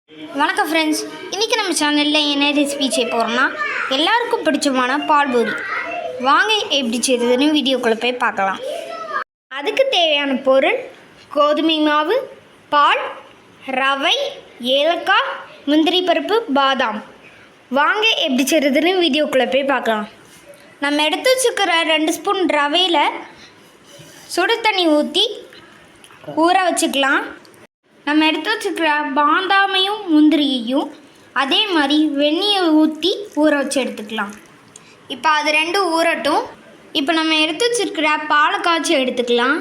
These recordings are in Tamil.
வணக்கம் ஃப்ரெண்ட்ஸ், இன்றைக்கி நம்ம சேனலில் என்ன ரெசிபி செய்ய போகிறோம்னா எல்லாருக்கும் பிடிச்சமான பால் பூரி. வாங்க எப்படி செய்ததுன்னு வீடியோக்குள்ளே போய் பார்க்கலாம். அதுக்கு தேவையான பொருள் கோதுமை மாவு, பால், ரவை, ஏலக்காய், முந்திரி பருப்பு, பாதாம். வாங்க எப்படி செய்கிறதுன்னு வீடியோக்குள்ளே போய் பார்க்கலாம். நம்ம எடுத்து வச்சுக்கிற 2 ஸ்பூன் ரவையில் சுடு தண்ணி ஊற்றி ஊற வச்சுக்கலாம். நம்ம எடுத்து வச்சுக்கிற பாதாமையும் முந்திரியையும் அதே மாதிரி வெந்நியை ஊற்றி ஊற வச்சு எடுத்துக்கலாம். இப்போ அது 2 ஊறட்டும். இப்போ நம்ம எடுத்து வச்சுருக்கிற பாலை காய்ச்சி எடுத்துக்கலாம்.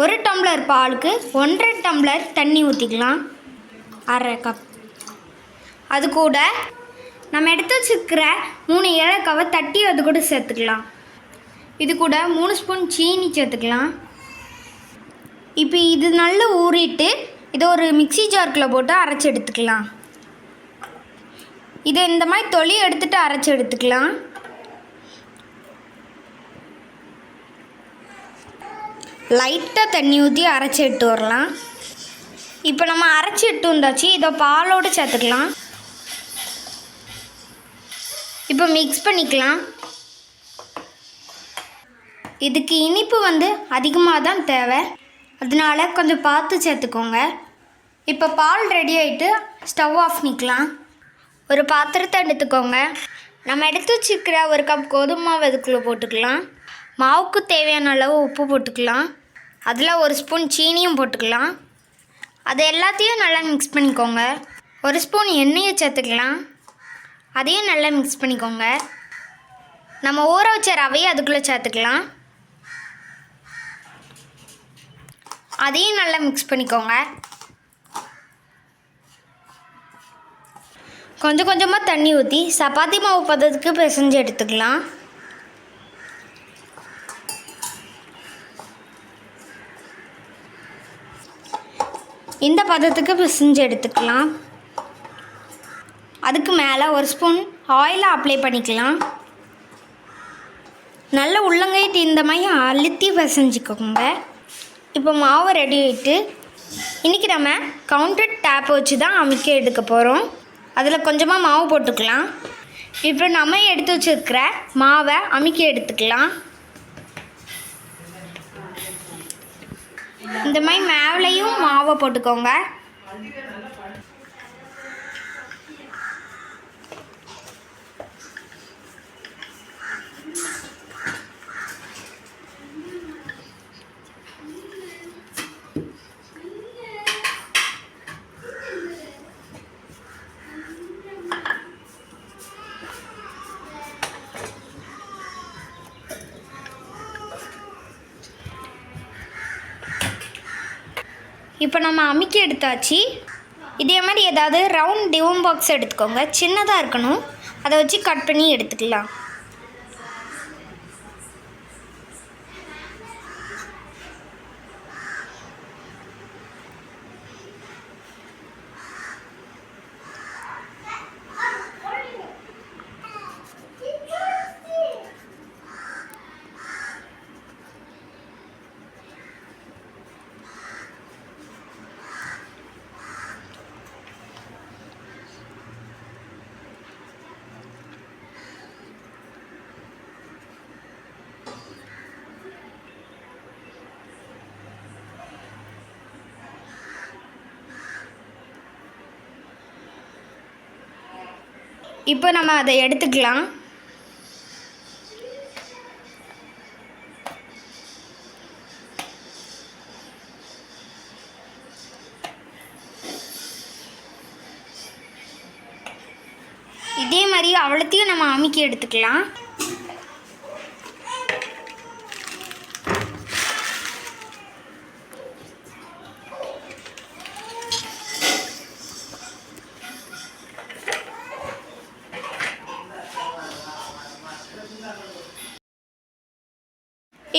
1 டம்ளர் பாலுக்கு 1.5 டம்ளர் தண்ணி ஊற்றிக்கலாம், 1/2 கப். அது கூட நம்ம எடுத்து வச்சுருக்கிற 3 ஏலக்காவை தட்டி அது கூட சேர்த்துக்கலாம். இது கூட 3 ஸ்பூன் சீனி சேர்த்துக்கலாம். இப்போ இது நல்லா ஊறிட்டு இதை ஒரு மிக்ஸி ஜார்க்குள்ளே போட்டு அரைச்சி எடுத்துக்கலாம். இதை இந்த மாதிரி தொளி எடுத்துகிட்டு அரைச்சி எடுத்துக்கலாம். லைட்டாக தண்ணி ஊற்றி அரைச்சி எடுத்து வரலாம். இப்போ நம்ம அரைச்சி எடுத்து வந்தாச்சு. இதை பாலோடு சேர்த்துக்கலாம். இப்போ மிக்ஸ் பண்ணிக்கலாம். இதுக்கு இனிப்பு அதிகமாக தான் தேவை, அதனால கொஞ்சம் பார்த்து சேர்த்துக்கோங்க. இப்போ பால் ரெடி ஆகிட்டு ஸ்டவ் ஆஃப் பண்ணிக்கலாம். ஒரு பாத்திரத்தை எடுத்துக்கோங்க. நம்ம எடுத்து வச்சுக்கிற 1 கப் கோதுமை மாவு அதுக்குள்ளே போட்டுக்கலாம். மாவுக்கு தேவையான அளவு உப்பு போட்டுக்கலாம். அதில் 1 ஸ்பூன் சீனியும் போட்டுக்கலாம். அதை எல்லாத்தையும் நல்லா மிக்ஸ் பண்ணிக்கோங்க. 1 ஸ்பூன் எண்ணெயை சேர்த்துக்கலாம். அதையும் நல்லா மிக்ஸ் பண்ணிக்கோங்க. நம்ம ஊற வச்ச ரவையை அதுக்குள்ளே சேர்த்துக்கலாம். அதையும் நல்லா மிக்ஸ் பண்ணிக்கோங்க. கொஞ்சம் கொஞ்சமாக தண்ணி ஊற்றி சப்பாத்தி மாவு பதத்துக்கு பிசைஞ்சு எடுத்துக்கலாம். இந்த பதத்துக்கு பிசைஞ்சு எடுத்துக்கலாம். அதுக்கு மேலே 1 ஸ்பூன் ஆயிலை அப்ளை பண்ணிக்கலாம். நல்ல உள்ளங்கை இந்த மாதிரி அழுத்தி பிசைஞ்சிக்கோங்க. இப்போ மாவு ரெடி ஆகிட்டு இன்றைக்கி நம்ம கவுண்டர் டேப் வச்சு தான் அமுக்கி எடுக்க போகிறோம். அதில் கொஞ்சமாக மாவு போட்டுக்கலாம். இப்போ நம்ம எடுத்து வச்சுருக்கிற மாவை அமுக்கி எடுத்துக்கலாம். இந்த மாதிரி மேலேயும் மாவை போட்டுக்கோங்க. இப்போ நம்ம அமுக்கி எடுத்தாச்சு. இதே மாதிரி ஏதாவது ரவுண்ட் டிவம் பாக்ஸ் எடுத்துக்கோங்க. சின்னதாக இருக்கணும், அதை வச்சு கட் பண்ணி எடுத்துக்கலாம். இப்போ நம்ம அதை எடுத்துக்கலாம். இதே மாதிரி அவ்வளோத்தையும் நம்ம அமுக்கி எடுத்துக்கலாம்.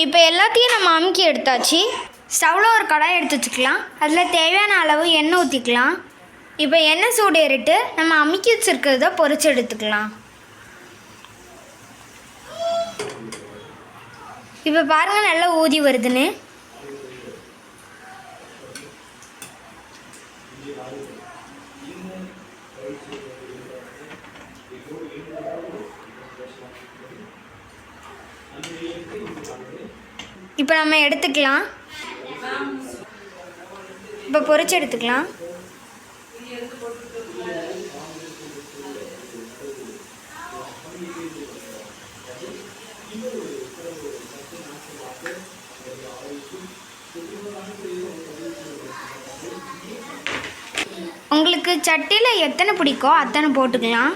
இப்போ எல்லாத்தையும் நம்ம அமுக்கி எடுத்தாச்சு. ஸ்டவ்வில் ஒரு கடாய் எடுத்து வச்சுக்கலாம். அதில் தேவையான அளவு எண்ணெய் ஊற்றிக்கலாம். இப்போ எண்ணெய் சூடு ஏறிட்டு நம்ம அமுக்கி வச்சுருக்கிறத பொரிச்சு எடுத்துக்கலாம். இப்போ பாருங்கள், நல்லா ஊதி வருதுன்னு. இப்போ நம்ம எடுத்துக்கலாம். இப்போ பொரிச்சு எடுத்துக்கலாம். உங்களுக்கு சட்டியில் எத்தனை பிடிக்கோ அத்தனை போட்டுக்கலாம்.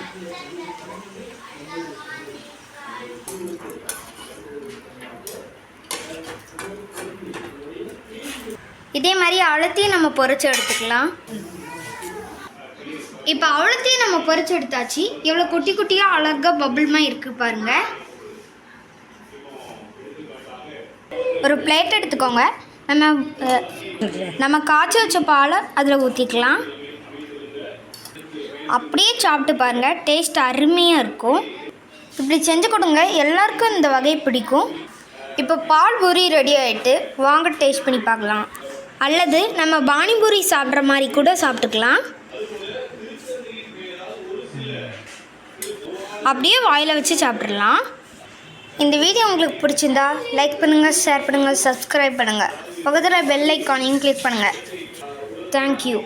இதே மாதிரி அவ்வளோத்தையும் நம்ம பொரிச்சு எடுத்துக்கலாம். இப்போ அவ்வளோத்தையும் நம்ம பொரிச்சு எடுத்தாச்சு. எவ்வளோ குட்டி குட்டியாக அழகாக பபுள்மாக இருக்குது பாருங்கள். ஒரு பிளேட் எடுத்துக்கோங்க. நம்ம காய்ச்சி வச்ச பாலை அதில் ஊற்றிக்கலாம். அப்படியே சாப்பிட்டு பாருங்கள், டேஸ்ட் அருமையாக இருக்கும். இப்படி செஞ்சு கொடுங்க, எல்லாருக்கும் இந்த வகை பிடிக்கும். இப்போ பால் பூரி ரெடி ஆகிட்டு, வாங்க டேஸ்ட் பண்ணி பார்க்கலாம். அல்லது நம்ம பானிபூரி சாப்பிட்ற மாதிரி கூட சாப்பிட்டுக்கலாம். அப்படியே வாயில் வச்சு சாப்பிட்றலாம். இந்த வீடியோ உங்களுக்கு பிடிச்சிருந்தா லைக் பண்ணுங்கள், ஷேர் பண்ணுங்கள், சப்ஸ்கிரைப் பண்ணுங்கள். பக்கத்தில் பெல் ஐக்கானையும் கிளிக் பண்ணுங்கள். தேங்க்யூ.